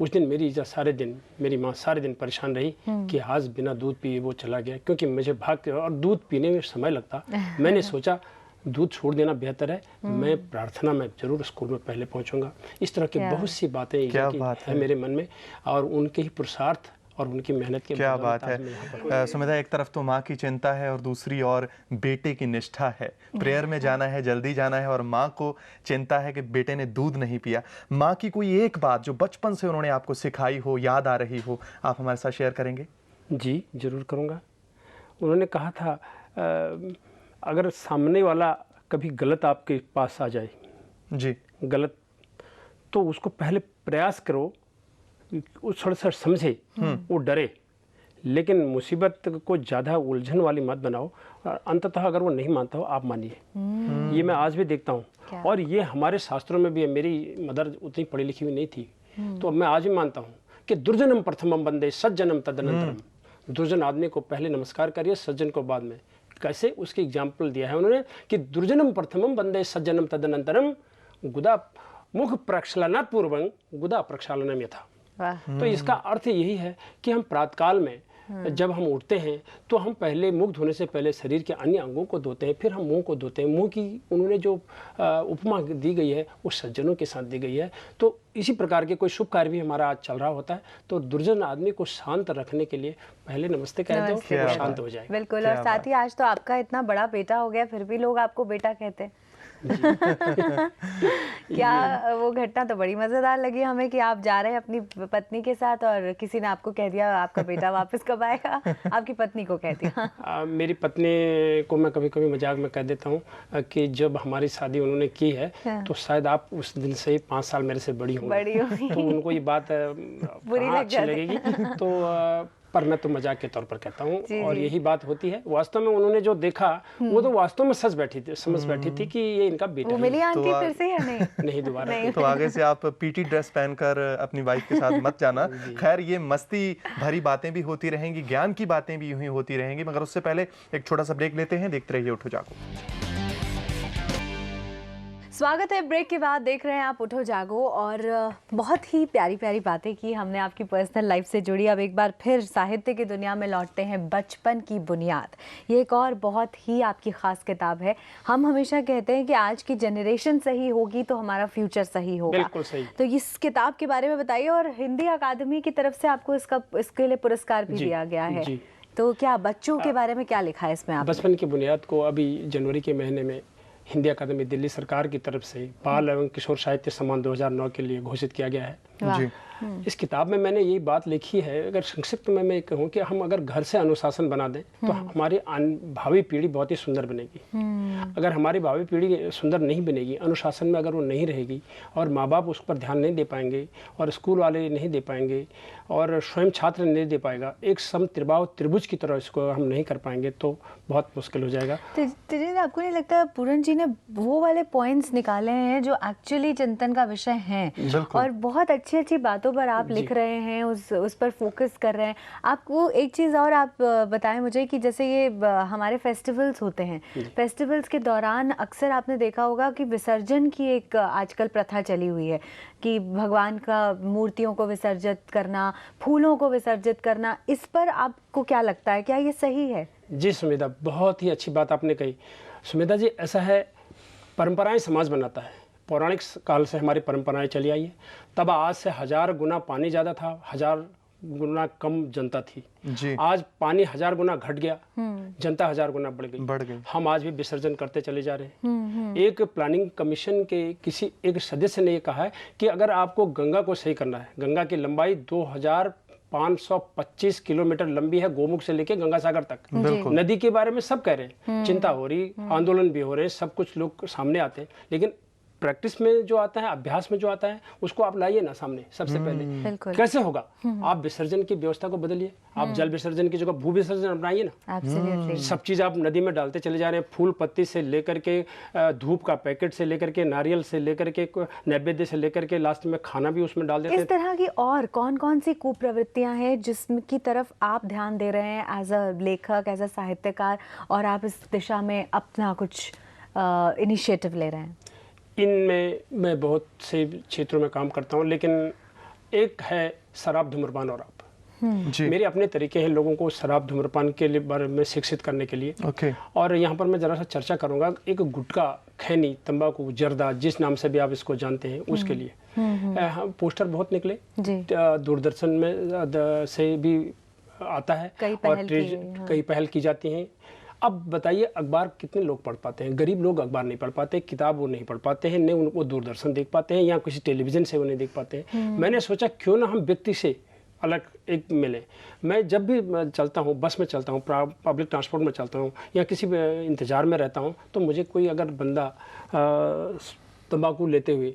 उस दिन मेरी ईजा सारे दिन, मेरी माँ सारे दिन परेशान रही कि आज बिना दूध पिए वो चला गया, क्योंकि मुझे भाग के और दूध पीने में समय लगता। मैंने सोचा दूध छोड़ देना बेहतर है, मैं प्रार्थना में जरूर स्कूल में पहले पहुंचूंगा। इस तरह की बहुत सी बातें ईजा की है मेरे मन में और उनके ही पुरुषार्थ और उनकी मेहनत के। क्या बात है सुमिता, एक तरफ तो माँ की चिंता है और दूसरी ओर बेटे की निष्ठा है। प्रेयर में जाना है, जल्दी जाना है और माँ को चिंता है कि बेटे ने दूध नहीं पिया। माँ की कोई एक बात जो बचपन से उन्होंने आपको सिखाई हो, याद आ रही हो, आप हमारे साथ शेयर करेंगे? जी जरूर करूँगा। उन्होंने कहा था अगर सामने वाला कभी गलत आपके पास आ जाए जी, गलत, तो उसको पहले प्रयास करो, उस थोड़ा सा समझे, वो डरे, लेकिन मुसीबत को ज़्यादा उलझन वाली मत बनाओ। अंततः अगर वो नहीं मानता हो आप मानिए। ये मैं आज भी देखता हूँ और ये हमारे शास्त्रों में भी है। मेरी मदर उतनी पढ़ी लिखी हुई नहीं थी तो मैं आज भी मानता हूँ कि दुर्जनम प्रथमम वंदे सज्जनम तदनंतरम। दुर्जन आदमी को पहले नमस्कार करिए, सज्जन को बाद में। कैसे, उसकी एग्जाम्पल दिया है उन्होंने कि दुर्जनम प्रथमम वंदे सज्जनम तदनंतरम गुदा मुख प्रक्षालनात् पूर्वं गुदा प्रक्षालनम यथा। तो इसका अर्थ यही है कि हम प्रातःकाल में जब हम उठते हैं तो हम पहले मुख धोने से पहले शरीर के अन्य अंगों को धोते हैं, फिर हम मुंह को धोते हैं। मुंह की उन्होंने जो उपमा दी गई है वो सज्जनों के साथ दी गई है। तो इसी प्रकार के कोई शुभ कार्य भी हमारा आज चल रहा होता है तो दुर्जन आदमी को शांत रखने के लिए पहले नमस्ते कह दो, फिर वो शांत हो जाए। बिल्कुल। और साथ ही आज तो आपका इतना बड़ा बेटा हो गया फिर भी लोग आपको बेटा कहते हैं। क्या वो घटना तो बड़ी मजेदार लगी हमें कि आप जा रहे हैं अपनी पत्नी के साथ और किसी ने आपको कह दिया आपका बेटा वापस कब आएगा? आपकी पत्नी को कह दिया? मेरी पत्नी को मैं कभी कभी मजाक में कह देता हूँ कि जब हमारी शादी उन्होंने की है तो शायद आप उस दिन से ही 5 साल मेरे से बड़ी होंगी। तो उनको ये बात बुरी लग अच्छी लगेगी तो पर मैं तो मजाक के तौर पर कहता हूँ और यही बात होती है। वास्तव में उन्होंने जो देखा वो तो वास्तव में समझ बैठी थी कि ये इनका बेटा वो मिली आंटी तो फिर से या नहीं? नहीं दोबारा। तो आगे से आप पीटी ड्रेस पहनकर अपनी वाइफ के साथ मत जाना। खैर ये मस्ती भरी बातें भी होती रहेंगी, ज्ञान की बातें भी यूं ही होती रहेंगी, मगर उससे पहले एक छोटा सा ब्रेक लेते हैं। देखते रहिए उठो जागो। स्वागत है ब्रेक के बाद। देख रहे हैं आप उठो जागो और बहुत ही प्यारी प्यारी बातें की हमने आपकी पर्सनल लाइफ से जुड़ी। अब एक बार फिर साहित्य की दुनिया में लौटते हैं। बचपन की बुनियाद, ये एक और बहुत ही आपकी ख़ास किताब है। हम हमेशा कहते हैं कि आज की जनरेशन सही होगी तो हमारा फ्यूचर सही होगा। बिल्कुल सही। तो इस किताब के बारे में बताइए। और हिंदी अकादमी की तरफ से आपको इसके लिए पुरस्कार भी दिया गया है। तो क्या बच्चों के बारे में क्या लिखा है इसमें आपने? बचपन की बुनियाद को अभी जनवरी के महीने में हिंदी अकादमी दिल्ली सरकार की तरफ से बाल एवं किशोर साहित्य सम्मान 2009 के लिए घोषित किया गया है। जी। इस किताब में मैंने यही बात लिखी है, अगर संक्षिप्त में मैं कहूँ कि हम अगर घर से अनुशासन बना दें तो हमारी भावी पीढ़ी बहुत ही सुंदर बनेगी। अगर हमारी भावी पीढ़ी सुंदर नहीं बनेगी, अनुशासन में अगर वो नहीं रहेगी और माँ बाप उस पर ध्यान नहीं दे पाएंगे और स्कूल वाले नहीं दे पाएंगे और स्वयं छात्र नहीं दे पाएगा, एक सम त्रिभुज की तरह इसको हम नहीं कर पाएंगे तो बहुत मुश्किल हो जाएगा। तेजिंदर, आपको नहीं लगता पूरन जी ने वो वाले पॉइंट्स निकाले हैं जो एक्चुअली चिंतन का विषय हैं और बहुत अच्छी अच्छी बातों पर आप लिख रहे हैं, उस पर फोकस कर रहे हैं। आपको एक चीज़ और आप बताएं मुझे कि जैसे ये हमारे फेस्टिवल्स होते हैं, फेस्टिवल्स के दौरान अक्सर आपने देखा होगा कि विसर्जन की एक आजकल प्रथा चली हुई है कि भगवान का मूर्तियों को विसर्जित करना, फूलों को विसर्जित करना। इस पर आपको क्या लगता है, क्या ये सही है? जी सुमेधा, बहुत ही अच्छी बात आपने कही। सुमेधा जी, ऐसा है, परंपराएं समाज बनाता है, पौराणिक काल से हमारी परंपराएं चली आई है। तब आज से 1000 गुना पानी ज़्यादा था, 1000 गुना कम जनता थी। जी। आज पानी 1000 गुना घट गया, जनता 1000 गुना बढ़ गई। हम आज भी विसर्जन करते चले जा रहे हैं। एक प्लानिंग कमीशन के किसी एक सदस्य ने ये कहा है कि अगर आपको गंगा को सही करना है, गंगा की लंबाई 2525 किलोमीटर लंबी है, गोमुख से लेके गंगा सागर तक। नदी के बारे में सब कह रहे हैं, चिंता हो रही, आंदोलन भी हो रहे हैं, सब कुछ लोग सामने आते हैं, लेकिन प्रैक्टिस में जो आता है, अभ्यास में जो आता है, उसको आप लाइए ना सामने सबसे पहले। कैसे होगा? आप विसर्जन की व्यवस्था को बदलिए, आप जल विसर्जन की जगह भू विसर्जन अपनाइए ना। सब चीज आप नदी में डालते चले जा रहे हैं, फूल पत्ती से लेकर के धूप का पैकेट से लेकर के नारियल से लेकर के नैवेद्य से लेकर के लास्ट में खाना भी उसमें डाल देते हैं। इस तरह की और कौन कौन सी कुप्रवृत्तियां हैं जिसकी तरफ आप ध्यान दे रहे हैं एज अ लेखक, एज अ साहित्यकार, और आप इस दिशा में अपना कुछ इनिशिएटिव ले रहे हैं? इनमें मैं बहुत से क्षेत्रों में काम करता हूँ, लेकिन एक है शराब, धूम्रपान और आप। मेरे अपने तरीके हैं लोगों को शराब धूम्रपान के लिए बारे में शिक्षित करने के लिए। और यहाँ पर मैं ज़रा सा चर्चा करूँगा एक गुटखा, खैनी, तंबाकू, जर्दा, जिस नाम से भी आप इसको जानते हैं, उसके लिए पोस्टर बहुत निकले, दूरदर्शन में से भी आता है और कई पहल की जाती हैं। अब बताइए, अखबार कितने लोग पढ़ पाते हैं? गरीब लोग अखबार नहीं पढ़ पाते, किताब वो नहीं पढ़ पाते हैं, न उनको दूरदर्शन देख पाते हैं या किसी टेलीविज़न से वो नहीं देख पाते हैं। मैंने सोचा क्यों ना हम व्यक्ति से अलग एक मिले। मैं जब भी चलता हूँ, बस में चलता हूँ, पब्लिक ट्रांसपोर्ट में चलता हूँ या किसी इंतज़ार में रहता हूँ, तो मुझे कोई अगर बंदा तंबाकू लेते हुए,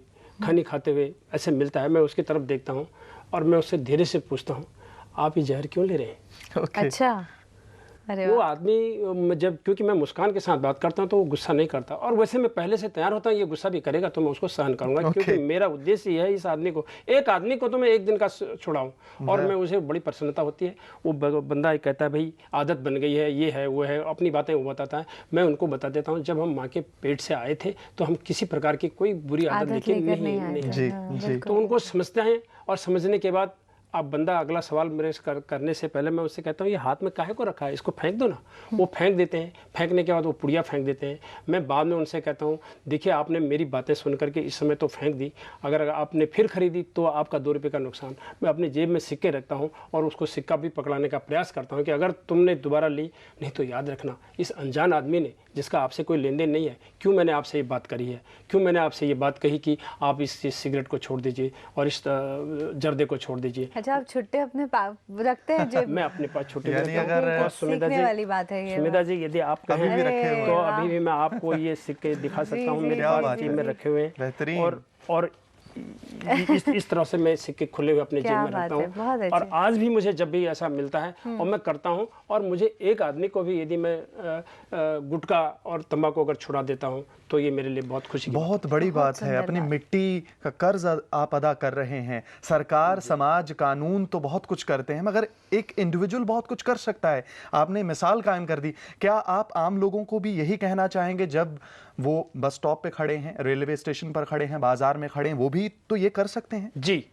खैनी खाते हुए ऐसे मिलता है, मैं उसकी तरफ देखता हूँ और मैं उससे धीरे से पूछता हूँ, आप ये जहर क्यों ले रहे हैं? अच्छा। वो आदमी जब, क्योंकि मैं मुस्कान के साथ बात करता हूँ तो वो गुस्सा नहीं करता, और वैसे मैं पहले से तैयार होता हूँ, ये गुस्सा भी करेगा तो मैं उसको सहन करूंगा, क्योंकि मेरा उद्देश्य ये है, इस आदमी को, एक आदमी को तो मैं एक दिन का छुड़ाऊं, और मैं उसे बड़ी प्रसन्नता होती है। वो बंदा कहता है भाई आदत बन गई है, ये है वो है, अपनी बातें वो बताता है, मैं उनको बता देता हूँ जब हम माँ के पेट से आए थे तो हम किसी प्रकार की कोई बुरी आदत लेके नहीं, तो उनको समझते हैं। और समझने के बाद अब बंदा अगला सवाल मेरे करने से पहले मैं उससे कहता हूँ, ये हाथ में काहे को रखा है, इसको फेंक दो ना। वो फेंक देते हैं, फेंकने के बाद वो पुड़िया फेंक देते हैं। मैं बाद में उनसे कहता हूँ, देखिए आपने मेरी बातें सुन करके इस समय तो फेंक दी, अगर आपने फिर खरीदी तो आपका 2 रुपये का नुकसान। मैं अपनी जेब में सिक्के रखता हूँ और उसको सिक्का भी पकड़ाने का प्रयास करता हूँ कि अगर तुमने दोबारा ली, नहीं तो याद रखना, इस अनजान आदमी ने, जिसका आपसे कोई लेन देन नहीं है, क्यों मैंने आपसे ये बात करी है, क्यों मैंने आपसे ये बात कही कि आप इस सिगरेट को छोड़ दीजिए और इस जर्दे को छोड़ दीजिए। अच्छा, आप छुट्टे अपने रखते हैं जेब? मैं अपने पास छुट्टे अगर सीखने वाली बात है ये। सुमेधा जी, यदि आप कहें तो अभी भी मैं आपको ये सिक्के दिखा सकता हूँ, मेरे पास जेब में रखे हुए हैं, और इस तरह से मैं सिक्के खुले हुए अपने जेब में रखता हूँ। और आज भी मुझे जब भी ऐसा मिलता है और मैं करता हूँ, और मुझे एक आदमी को भी यदि मैं गुटखा और तंबाकू अगर छुड़ा देता हूँ तो ये मेरे लिए बहुत खुशी की बहुत बड़ी बात है। अपनी मिट्टी का कर्ज आप अदा कर रहे हैं। सरकार, समाज, कानून तो बहुत कुछ करते हैं, मगर एक इंडिविजुअल बहुत कुछ कर सकता है। आपने मिसाल कायम कर दी। क्या आप आम लोगों को भी यही कहना चाहेंगे, जब वो बस स्टॉप पे खड़े हैं, रेलवे स्टेशन पर खड़े हैं, बाजार में खड़े हैं, वो भी तो ये कर सकते हैं? जी,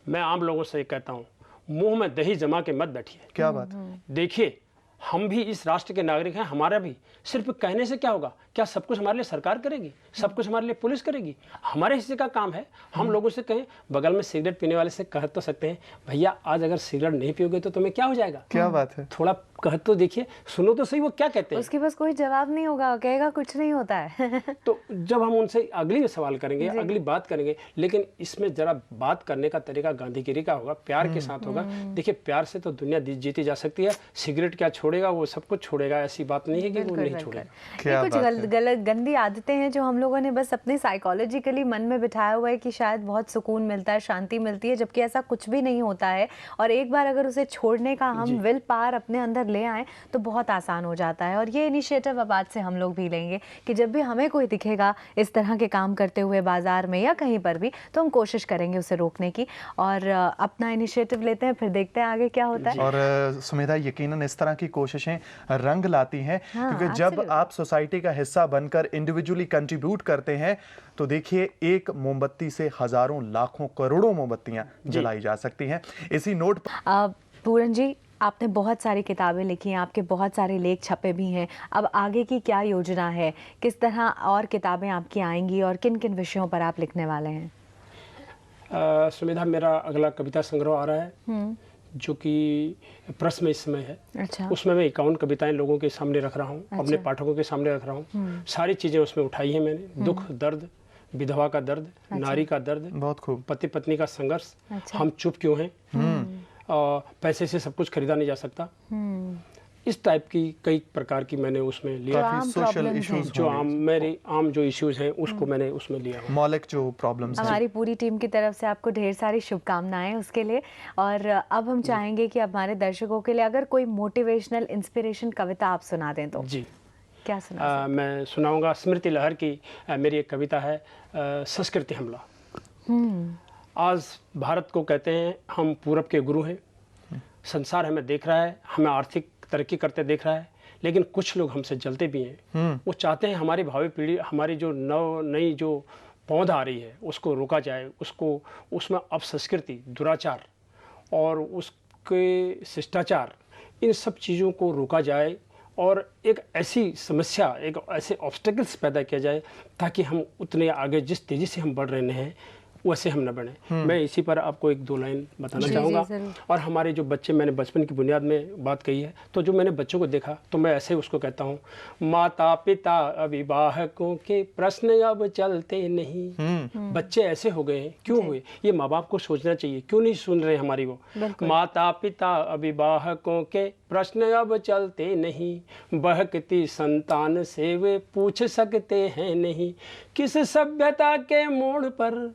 मैं आम लोगों से कहता हूँ, मुंह में दही जमा के मत बैठिए। क्या बात? देखिए, हम भी इस राष्ट्र के नागरिक हैं, हमारा भी सिर्फ कहने से क्या होगा? क्या सब कुछ हमारे लिए सरकार करेगी? सब कुछ हमारे लिए पुलिस करेगी? हमारे हिस्से का काम है। हम लोगों से कहें, बगल में सिगरेट पीने वाले से कह तो सकते हैं, भैया आज अगर सिगरेट नहीं पियोगे तो तुम्हें क्या हो जाएगा? क्या बात है? थोड़ा कह तो देखिए, सुनो तो सही वो क्या कहते हैं। उसके पास कोई जवाब नहीं होगा, कहेगा कुछ नहीं होता है। तो जब हम उनसे अगली सवाल करेंगे, अगली बात करेंगे, लेकिन इसमें जरा बात करने का तरीका गांधीगिरी का होगा, प्यार के साथ होगा। देखिए, प्यार से तो दुनिया जीती जा सकती है। सिगरेट क्या छोड़ेगा? वो सब कुछ छोड़ेगा, ऐसी बात नहीं है कि वो नहीं छोड़ेगा। कुछ गलत गंदी आदतें हैं जो हम लोगों ने बस अपने साइकोलॉजिकली मन में बिठाया हुआ है कि शायद बहुत सुकून मिलता है, शांति मिलती है, जबकि ऐसा कुछ भी नहीं होता है। और एक बार अगर उसे छोड़ने का हम विल पावर अपने अंदर ले आए तो बहुत आसान हो जाता है। और ये इनिशिएटिव अब आज से हम लोग भी लेंगे कि जब भी हमें कोई दिखेगा इस तरह के काम करते हुए बाजार में या कहीं पर भी, तो हम कोशिश करेंगे उसे रोकने की और अपना इनिशिएटिव लेते हैं, फिर देखते हैं आगे क्या होता है। और सुमेधा, यकीनन इस तरह की कोशिशें रंग लाती हैं, क्योंकि जब आप सोसाइटी का हिस्सा बनकर इंडिविजुअली कंट्रीब्यूट करते हैं तो देखिए, एक मोमबत्ती से हजारों, लाखों, करोड़ों मोमबत्तियां जलाई जा सकती हैं। इसी नोट पूरन जी, आपने बहुत सारी किताबें लिखी हैं, आपके बहुत सारे लेख छपे भी हैं। अब आगे की क्या योजना है, किस तरह और किताबें आपकी आएंगी और किन किन विषयों पर आप लिखने वाले हैं? सुमेधा, मेरा अगला कविता संग्रह आ रहा है जो कि प्रेस में इस समय है। अच्छा। उसमें मैं 51 कविताएं लोगों के सामने रख रहा हूँ, अपने पाठकों के सामने रख रहा हूँ। सारी चीज़ें उसमें उठाई हैं मैंने, दुख दर्द, विधवा का दर्द, नारी का दर्द, बहुत खूब। पति पत्नी का संघर्ष, अच्छा। हम चुप क्यों हैं, पैसे से सब कुछ खरीदा नहीं जा सकता, इस टाइप की कई प्रकार की मैंने उसमें लिया। काफी सोशल इश्यूज जो आम जो इश्यूज हैं उसको मैंने उसमें लिया। मौलिक जो प्रॉब्लम्स हैं। हमारी पूरी टीम की तरफ से आपको ढेर सारी शुभकामनाएं उसके लिए। और अब हम चाहेंगे कि हमारे दर्शकों के लिए अगर कोई मोटिवेशनल इंस्पिरेशन कविता आप सुना दें तो जी, क्या सुना? मैं सुनाऊंगा स्मृति लहर की मेरी एक कविता है, संस्कृति हमला। आज भारत को कहते हैं हम पूरब के गुरु हैं, संसार हमें देख रहा है, हमें आर्थिक तरक्की करते देख रहा है, लेकिन कुछ लोग हमसे जलते भी हैं। वो चाहते हैं हमारी भावी पीढ़ी, हमारी जो नई जो पौध आ रही है उसको रोका जाए, उसको उसमें अपसंस्कृति, दुराचार और उसके शिष्टाचार, इन सब चीज़ों को रोका जाए और एक ऐसी समस्या, एक ऐसे ऑब्स्टेकल्स पैदा किया जाए ताकि हम उतने आगे जिस तेज़ी से हम बढ़ रहे हैं वैसे हम न बने। मैं इसी पर आपको 1-2 लाइन बताना चाहूँगा। और हमारे जो बच्चे, मैंने बचपन की बुनियाद में बात कही है, तो जो मैंने बच्चों को देखा तो मैं ऐसे उसको कहता हूँ, माता पिता अभिभावकों के प्रश्न अब चलते नहीं। बच्चे ऐसे हो गए हैं, क्यों हुए? ये माँ बाप को सोचना चाहिए, क्यों नहीं सुन रहे हमारी वो। माता पिता अभिभावकों के प्रश्न अब चलते नहीं, बहकती संतान से वे पूछ सकते हैं नहीं, किस सभ्यता के मोड़ पर,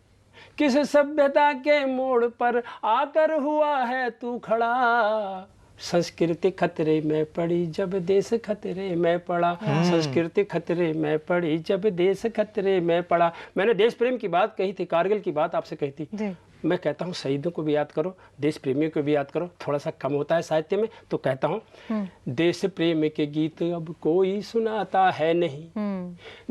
किस सभ्यता के मोड़ पर आकर हुआ है तू खड़ा। संस्कृति खतरे में पड़ी जब देश खतरे में पड़ा, संस्कृति खतरे में पड़ी जब देश खतरे में पड़ा। मैंने देश प्रेम की बात कही थी, कारगिल की बात आपसे कही थी। मैं कहता हूँ शहीदों को भी याद करो, देश प्रेमियों को भी याद करो। थोड़ा सा कम होता है साहित्य में, तो कहता हूँ देश प्रेम के गीत अब कोई सुनाता है नहीं,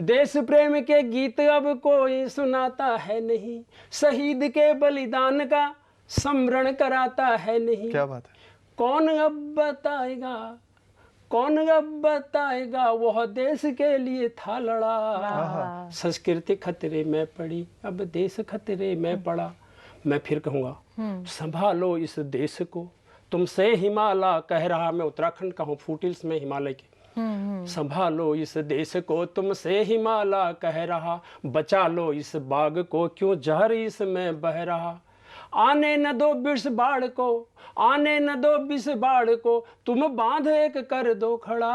देश प्रेम के गीत अब कोई सुनाता है नहीं, शहीद के बलिदान का स्मरण कराता है नहीं। क्या बात है। कौन अब बताएगा, कौन अब बताएगा वह देश के लिए था लड़ा। संस्कृति खतरे में पड़ी अब देश खतरे में पड़ा। मैं फिर कहूँगा, संभालो इस देश को, तुमसे हिमालय कह रहा, मैं उत्तराखंड का हूँ, फुटहिल्स में हिमालय के। संभालो इस देश को, तुमसे हिमालय कह रहा, बचा लो इस बाग को, क्यों जहर इसमें बह रहा। आने न दो विष बाढ़ को, आने न दो विष बाढ़ को, तुम बांध एक कर दो खड़ा।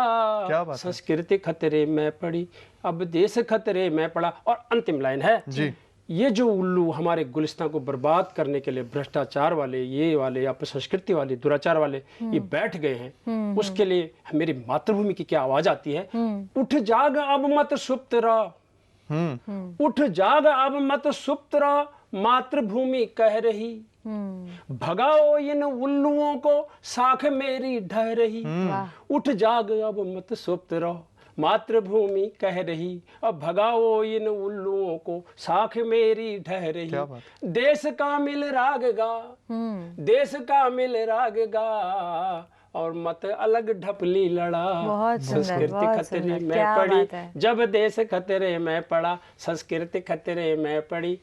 क्या बात है। संस्कृति खतरे में पड़ी अब देश खतरे में पड़ा। और अंतिम लाइन है जी, ये जो उल्लू हमारे गुलिस्तान को बर्बाद करने के लिए, भ्रष्टाचार वाले, ये वाले, अपसंस्कृति वाले, दुराचार वाले ये बैठ गए हैं, उसके लिए मेरी मातृभूमि की क्या आवाज आती है, उठ जाग अब मत सुप्त रह, उठ जाग अब मत सुप्त रह, मातृभूमि कह रही, भगाओ इन उल्लुओं को, साख मेरी ढह रही। उठ जाग अब मत सुप्त रह, मातृभूमि कह रही, अब भगाओ इन उल्लुओं को, साख मेरी ढह रही। देश का मिल राग गा, देश का मिल राग गा, और मत अलग ढपली लड़ा। संस्कृति खतरे में पड़ी जब देश खतरे में पड़ा, संस्कृति खतरे में पड़ी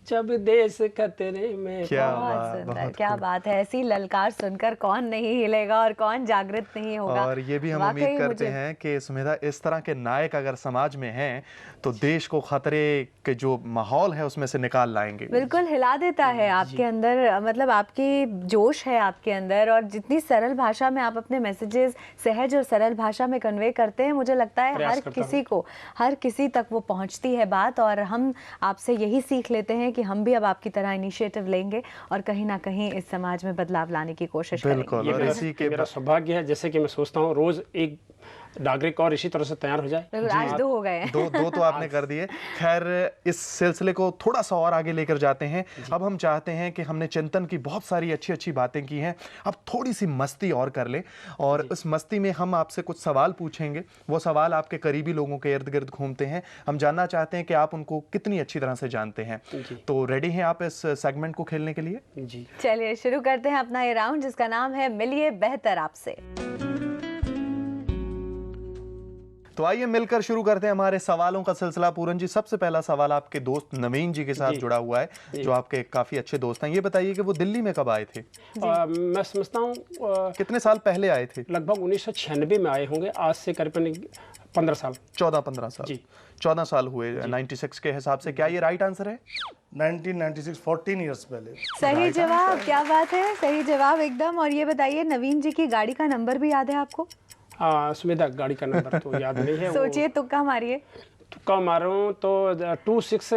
जब देश खतरे में। बहुत सुंदर, क्या बात है। ऐसी ललकार सुनकर कौन नहीं हिलेगा और कौन जागृत नहीं होगा। और ये भी हम उम्मीद करते हैं कि सुमेधा, इस तरह के नायक अगर समाज में हैं तो देश को खतरे के जो माहौल है उसमें से निकाल लाएंगे। बिल्कुल हिला देता है आपके अंदर, मतलब आपकी जोश है आपके अंदर, और जितनी सरल भाषा में आप अपने मैसेजेस सहज और सरल भाषा में कन्वे करते हैं, मुझे लगता है हर किसी तक वो पहुंचती है बात। और हम आपसे यही सीख लेते हैं कि हम भी अब आपकी तरह इनिशिएटिव लेंगे और कहीं ना कहीं इस समाज में बदलाव लाने की कोशिश करेंगे। ये मेरा सौभाग्य है, जैसे कि मैं सोचता हूँ रोज एक नागरिक और इसी तरह से तैयार हो जाए। बिल्कुल, आज 2 हो गए हैं। दो तो आपने कर दिए। खैर, इस सिलसिले को थोड़ा सा और आगे लेकर जाते हैं। अब हम चाहते हैं कि हमने चिंतन की बहुत सारी अच्छी अच्छी बातें की हैं, अब थोड़ी सी मस्ती और कर ले, और उस मस्ती में हम आपसे कुछ सवाल पूछेंगे। वो सवाल आपके करीबी लोगों के इर्द गिर्द घूमते हैं। हम जानना चाहते हैं कि आप उनको कितनी अच्छी तरह से जानते हैं। तो रेडी हैं आप इस सेगमेंट को खेलने के लिए? जी, चलिए शुरू करते हैं अपना ये राउंड, जिसका नाम है मिलिए बेहतर आपसे। तो आइए मिलकर शुरू करते हैं हमारे सवालों का सिलसिला। पूरन जी, सबसे पहला सवाल आपके दोस्त नवीन जी के साथ जुड़ा हुआ है, जो आपके काफी अच्छे दोस्त हैं। ये बताइए कि वो दिल्ली में कब आए थे? मैं समझता हूँ कितने साल पहले आए थे? लगभग 1996 में आए होंगे, आज से करीबन 15 साल। 14-15 साल जी। 14 साल हुए 96 के हिसाब से। क्या ये राइट आंसर है? 1996, 14 ईयर्स पहले। सही जवाब, क्या बात है, सही जवाब एकदम। और ये बताइए, नवीन जी की गाड़ी का नंबर भी याद है आपको? सुविधा गाड़ी का नंबर तो याद नहीं है। सोचिए, तुक्का मारिए। तुक्का मारूं तो 26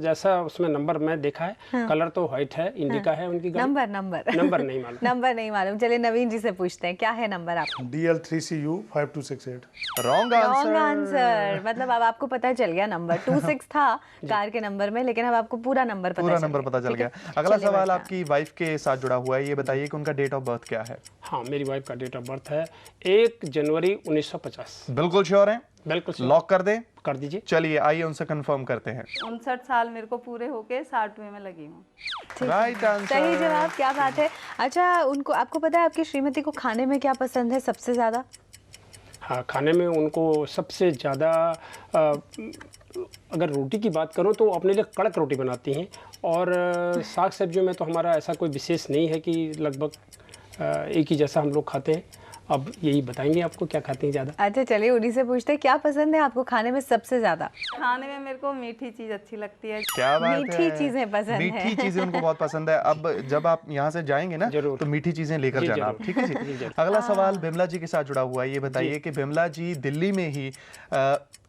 जैसा उसमें नंबर मैं देखा है। हाँ। कलर तो व्हाइट है, इंडिका है उनकी गाड़ी। नंबर नंबर नहीं मालूम। नंबर नहीं मालूम। चलिए नवीन जी से पूछते हैं, क्या है नंबर आपका? DL3CU 5268। Wrong wrong answer. मतलब अब आपको पता चल गया, नंबर 26 था कार के नंबर में, लेकिन अब आपको पूरा नंबर पता चल गया। अगला सवाल आपकी वाइफ के साथ जुड़ा हुआ है। ये बताइए कि उनका डेट ऑफ बर्थ क्या है? हाँ, मेरी वाइफ का डेट ऑफ बर्थ है 1 जनवरी 1950। बिल्कुल श्योर हैं? बिल्कुल लॉक कर दें? कर दीजिए। चलिए आइए उनसे कंफर्म करते हैं। 59 साल मेरे को पूरे होके 60वें में लगी हूँ। Right answer. सही जवाब, क्या बात है। अच्छा, उनको, आपको पता है आपकी श्रीमती को खाने में क्या पसंद है सबसे ज्यादा? हाँ, खाने में उनको सबसे ज़्यादा अगर रोटी की बात करूँ तो अपने लिए कड़क रोटी बनाती हैं, और साग सब्जियों में तो हमारा ऐसा कोई विशेष नहीं है कि लगभग एक ही जैसा हम लोग खाते हैं। अब यही बताएंगे आपको क्या खाते हैं ज़्यादा। अच्छा चलिए उन्हीं से पूछते हैं, क्या पसंद है आपको खाने में सबसे ज्यादा? खाने में मेरे को मीठी चीज अच्छी लगती है। क्या बात है, मीठी चीजें पसंद है। मीठी चीजें उनको बहुत पसंद है। अब जब आप यहाँ से जाएंगे ना, तो मीठी चीजें लेकर जाना आप, ठीक है जी। अगला सवाल बिमला जी के साथ जुड़ा हुआ है। ये बताइए कि बिमला जी दिल्ली में ही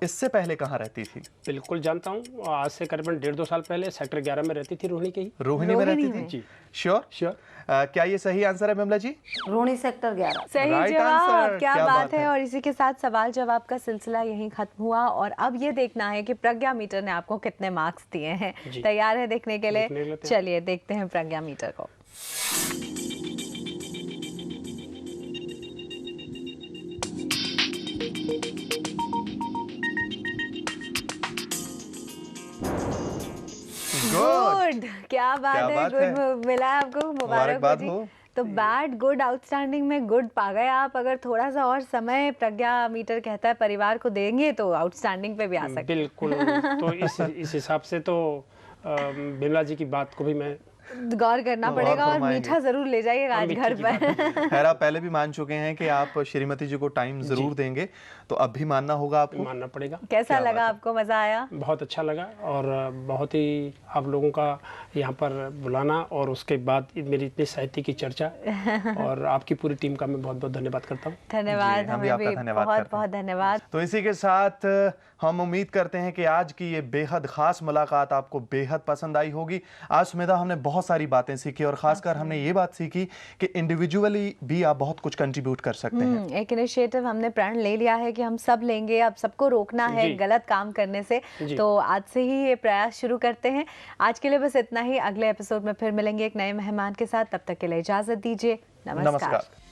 इससे पहले कहाँ रहती थी? बिल्कुल जानता हूँ, आज से करीबन 1.5-2 साल पहले सेक्टर 11 में रहती थी, रोहिणी के ही। रोहिणी में रहती थी जी? श्योर? श्योर। क्या ये सही आंसर है बिमला जी? रोहिणी सेक्टर 11। सही Right जवाब, answer, क्या क्या बात बात है। है। और इसी के साथ सवाल जवाब का सिलसिला यहीं खत्म हुआ, और अब ये देखना है कि प्रज्ञा मीटर ने आपको कितने मार्क्स दिए हैं। तैयार है देखने के लिए? चलिए देखते हैं प्रज्ञा मीटर को। गुड, क्या बात है। गुड मिला आपको, मुबारक हो। तो बैड गुड आउटस्टैंडिंग में गुड पा गए आप। अगर थोड़ा सा और समय प्रज्ञा मीटर कहता है परिवार को देंगे तो आउटस्टैंडिंग पे भी आ सकते। बिल्कुल। तो इस हिसाब से तो बिमला जी की बात को भी मैं गौर करना पड़ेगा, और मीठा जरूर ले जाइएगा आज घर पर। खैर, आप पहले भी मान चुके हैं कि आप श्रीमती जी को टाइम जरूर देंगे, तो अब भी मानना होगा आपको। मानना पड़ेगा। कैसा लगा आपको? मजा आया? बहुत अच्छा लगा, और बहुत ही आप लोगों का यहाँ पर बुलाना, और उसके बाद मेरी इतनी साहित्य की चर्चा, और आपकी पूरी टीम का मैं बहुत बहुत धन्यवाद करता हूँ। धन्यवाद, हम भी आपका धन्यवाद बहुत करते हैं। बहुत धन्यवाद। तो इसी के साथ हम उम्मीद करते हैं कि आज की ये बेहद खास मुलाकात आपको बेहद पसंद आई होगी। आज सुमेधा हमने बहुत सारी बातें सीखी, और खासकर हमने ये बात सीखी कि इंडिविजुअली भी आप बहुत कुछ कंट्रीब्यूट कर सकते हैं। एक इनिशिएटिव हमने प्रण ले लिया है कि हम सब लेंगे, अब सबको रोकना है गलत काम करने से। तो आज से ही ये प्रयास शुरू करते हैं। आज के लिए बस इतना ही। अगले एपिसोड में फिर मिलेंगे एक नए मेहमान के साथ। तब तक के लिए इजाजत दीजिए। नमस्कार।